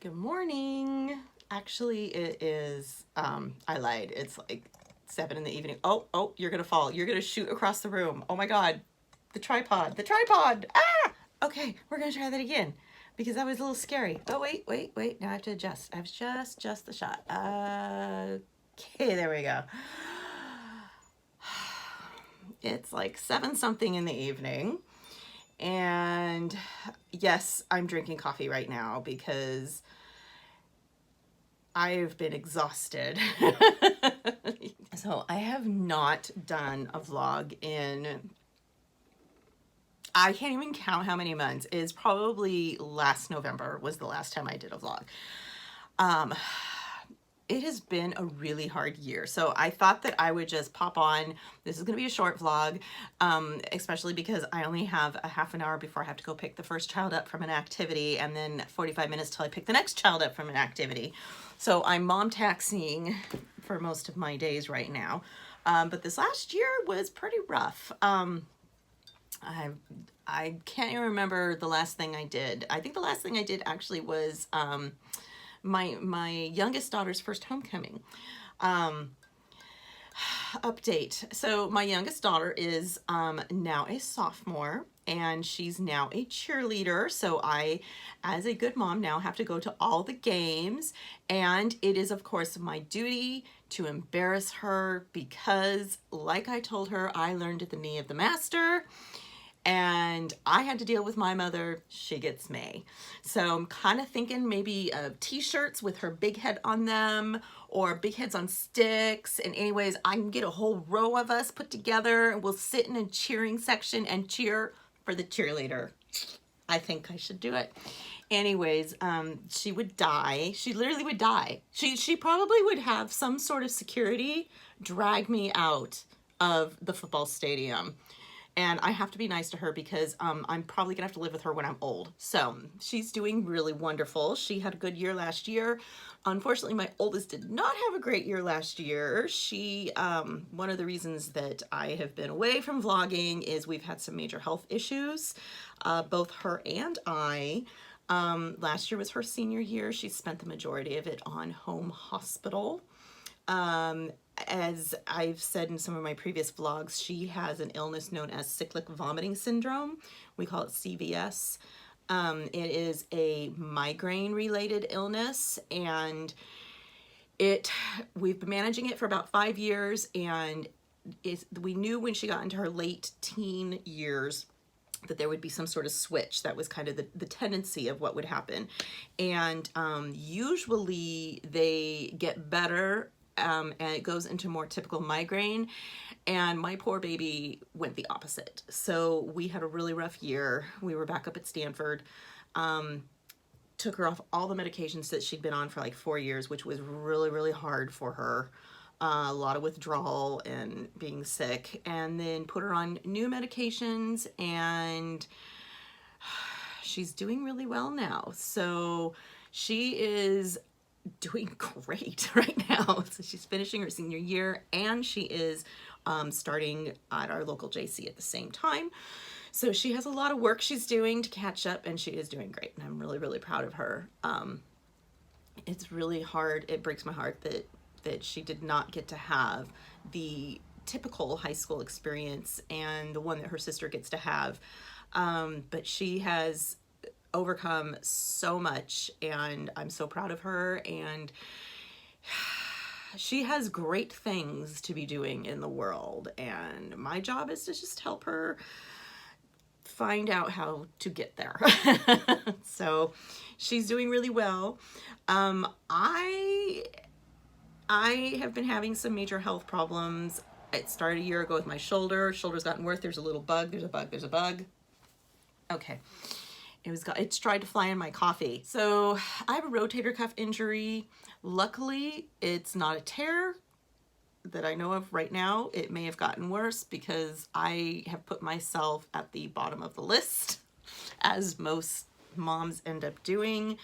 Good morning. Actually, it is, I lied. It's like 7 in the evening. Oh, you're gonna fall. You're gonna shoot across the room. Oh my God. The tripod. Ah! Okay, we're gonna try that again because that was a little scary. Oh, wait. Now I have to adjust. I have to just the shot. Okay, there we go. It's like 7 something in the evening. And yes, I'm drinking coffee right now because I've been exhausted. So I have not done a vlog in, I can't even count how many months. It's probably last November was the last time I did a vlog. Um, it has been a really hard year. So I thought that I would just pop on. This is going to be a short vlog, especially because I only have a half an hour before I have to go pick the first child up from an activity and then 45 minutes till I pick the next child up from an activity. So I'm mom taxiing for most of my days right now. But this last year was pretty rough. I I can't even remember the last thing I did. I think the last thing I did actually was my youngest daughter's first homecoming. Um, Update. So my youngest daughter is now a sophomore and she's now a cheerleader. So I, as a good mom, now have to go to all the games. And it is, of course, my duty to embarrass her because, like I told her, I learned at the knee of the master and I had to deal with my mother. She gets me. So I'm kind of thinking maybe t-shirts with her big head on them or big heads on sticks. And anyways, I can get a whole row of us put together and we'll sit in a cheering section and cheer for the cheerleader. I think I should do it. Anyways, she would die. She literally would die. She probably would have some sort of security drag me out of the football stadium. And I have to be nice to her because I'm probably gonna have to live with her when I'm old. So she's doing really wonderful. She had a good year last year. Unfortunately, my oldest did not have a great year last year. She, one of the reasons that I have been away from vlogging is we've had some major health issues, both her and I. Last year was her senior year. She spent the majority of it on home hospital. Um, as I've said in some of my previous vlogs, she has an illness known as cyclic vomiting syndrome. We call it CVS. It is a migraine related illness and we've been managing it for about 5 years, and we knew when she got into her late teen years that there would be some sort of switch. That was kind of the tendency of what would happen. And usually they get better and it goes into more typical migraine. And my poor baby went the opposite. So we had a really rough year. We were back up at Stanford. Took her off all the medications that she'd been on for like 4 years, which was really, really hard for her. A lot of withdrawal and being sick, and then put her on new medications, and she's doing really well now. So she is doing great right now. So she's finishing her senior year and she is starting at our local JC at the same time. So she has a lot of work she's doing to catch up, and she is doing great. And I'm really, really proud of her. It's really hard. It breaks my heart that she did not get to have the typical high school experience and the one that her sister gets to have. But she has overcome so much, and I'm so proud of her. And she has great things to be doing in the world, and my job is to just help her find out how to get there. So she's doing really well. I have been having some major health problems. It started a year ago with my shoulder. Shoulder's gotten worse. There's a little bug. There's a bug. Okay. It's tried to fly in my coffee. So I have a rotator cuff injury. Luckily, it's not a tear that I know of right now. It may have gotten worse because I have put myself at the bottom of the list, as most moms end up doing,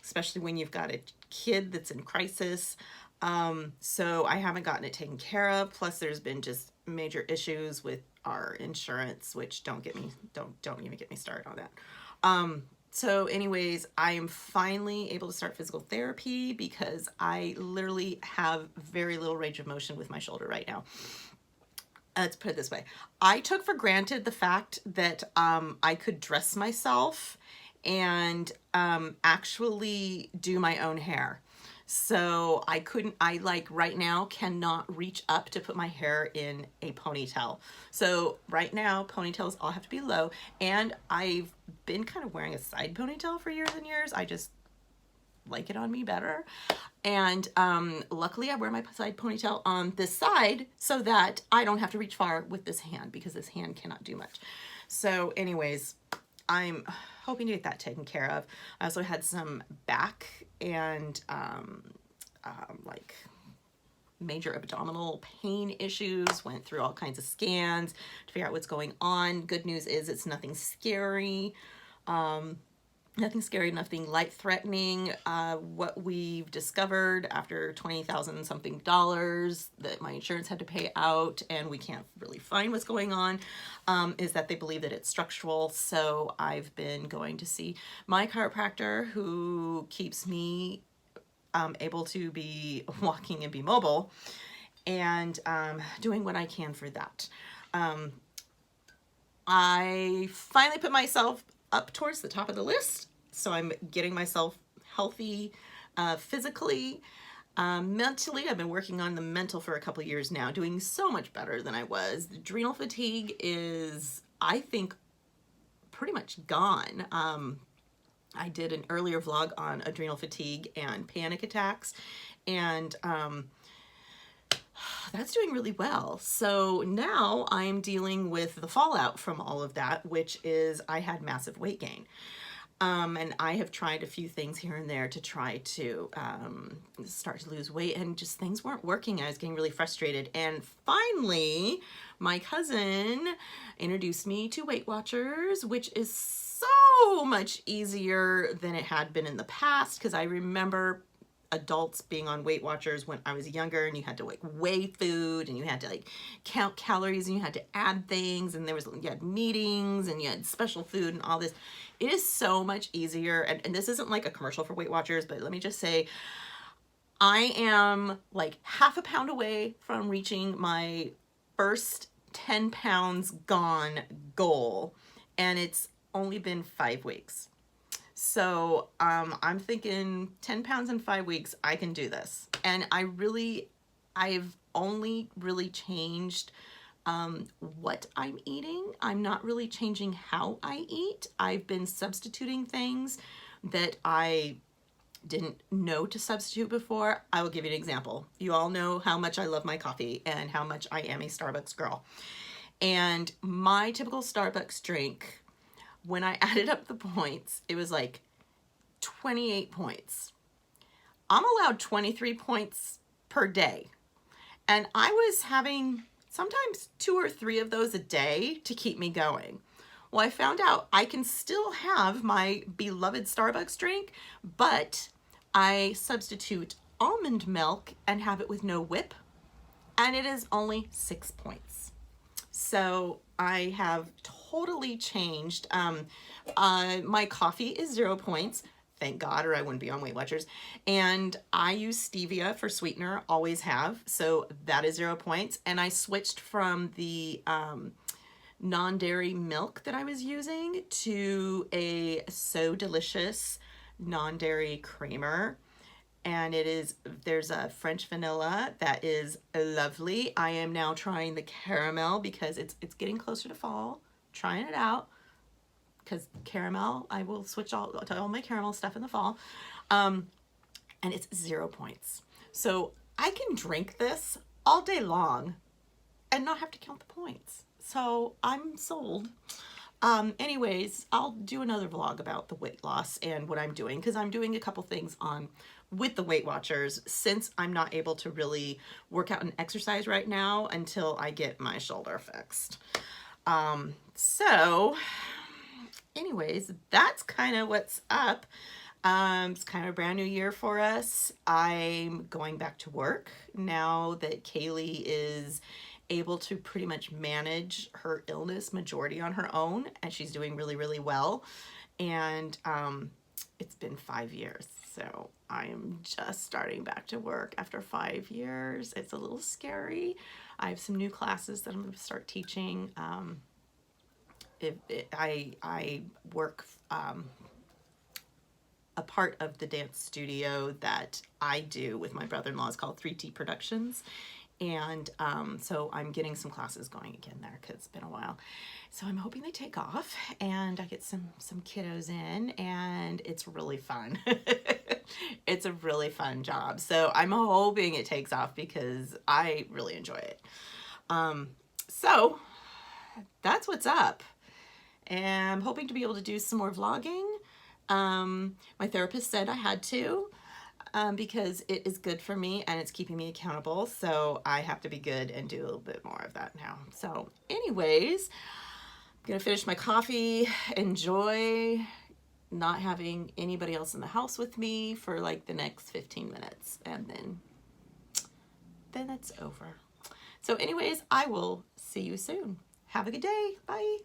especially when you've got a kid that's in crisis. So I haven't gotten it taken care of. Plus there's been just major issues with our insurance, which don't even get me started on that. So anyways, I am finally able to start physical therapy because I literally have very little range of motion with my shoulder right now. Let's put it this way. I took for granted the fact that I could dress myself and actually do my own hair. So I like right now cannot reach up to put my hair in a ponytail. So right now ponytails all have to be low, and I've been kind of wearing a side ponytail for years and years. I just like it on me better. And luckily I wear my side ponytail on this side so that I don't have to reach far with this hand, because this hand cannot do much. So anyways, I'm hoping to get that taken care of. I also had some back and like major abdominal pain issues, went through all kinds of scans to figure out what's going on. Good news is it's nothing scary. Nothing scary, nothing life-threatening. What we've discovered after $20,000 something that my insurance had to pay out, and we can't really find what's going on, is that they believe that it's structural. So I've been going to see my chiropractor, who keeps me able to be walking and be mobile, and doing what I can for that. I finally put myself up towards the top of the list. So I'm getting myself healthy physically. Mentally, I've been working on the mental for a couple years now, doing so much better than I was. The adrenal fatigue is, I think, pretty much gone. I did an earlier vlog on adrenal fatigue and panic attacks, and that's doing really well. So now I'm dealing with the fallout from all of that, which is I had massive weight gain. And I have tried a few things here and there to try to start to lose weight, and just things weren't working. I was getting really frustrated. And finally, my cousin introduced me to Weight Watchers, which is so much easier than it had been in the past, because I remember adults being on Weight Watchers when I was younger, and you had to like weigh food, and you had to like count calories, and you had to add things, and you had meetings, and you had special food and all this. It is so much easier, and this isn't like a commercial for Weight Watchers, but let me just say, I am like half a pound away from reaching my first 10 pounds gone goal, and it's only been 5 weeks. So I'm thinking 10 pounds in 5 weeks, I can do this. And I've only really changed what I'm eating. I'm not really changing how I eat. I've been substituting things that I didn't know to substitute before. I will give you an example. You all know how much I love my coffee and how much I am a Starbucks girl. And my typical Starbucks drink, when I added up the points, it was like 28 points. I'm allowed 23 points per day. And I was having sometimes 2 or 3 of those a day to keep me going. Well, I found out I can still have my beloved Starbucks drink, but I substitute almond milk and have it with no whip, and it is only 6 points. So I have totally changed. My coffee is 0 points. Thank God, or I wouldn't be on Weight Watchers. And I use stevia for sweetener, always have. So that is 0 points. And I switched from the non-dairy milk that I was using to a So Delicious non-dairy creamer. And there's a French vanilla that is lovely. I am now trying the caramel because it's getting closer to fall. Trying it out, because caramel, I will switch to all my caramel stuff in the fall. And it's 0 points. So I can drink this all day long and not have to count the points. So I'm sold. Anyways, I'll do another vlog about the weight loss and what I'm doing, because I'm doing a couple things with the Weight Watchers, since I'm not able to really work out and exercise right now until I get my shoulder fixed. So anyways, that's kind of what's up. It's kind of a brand new year for us. I'm going back to work now that Kaylee is able to pretty much manage her illness majority on her own, and she's doing really, really well. And it's been 5 years, so I am just starting back to work after 5 years. It's a little scary. I have some new classes that I'm going to start teaching. I work a part of the dance studio that I do with my brother-in-law is called 3T Productions. And so I'm getting some classes going again there because it's been a while. So I'm hoping they take off and I get some kiddos in, and it's really fun. It's a really fun job. So I'm hoping it takes off because I really enjoy it. So that's what's up. And I'm hoping to be able to do some more vlogging. My therapist said I had to. Because it is good for me and it's keeping me accountable. So I have to be good and do a little bit more of that now. So anyways, I'm going to finish my coffee, enjoy not having anybody else in the house with me for like the next 15 minutes. And then it's over. So anyways, I will see you soon. Have a good day. Bye.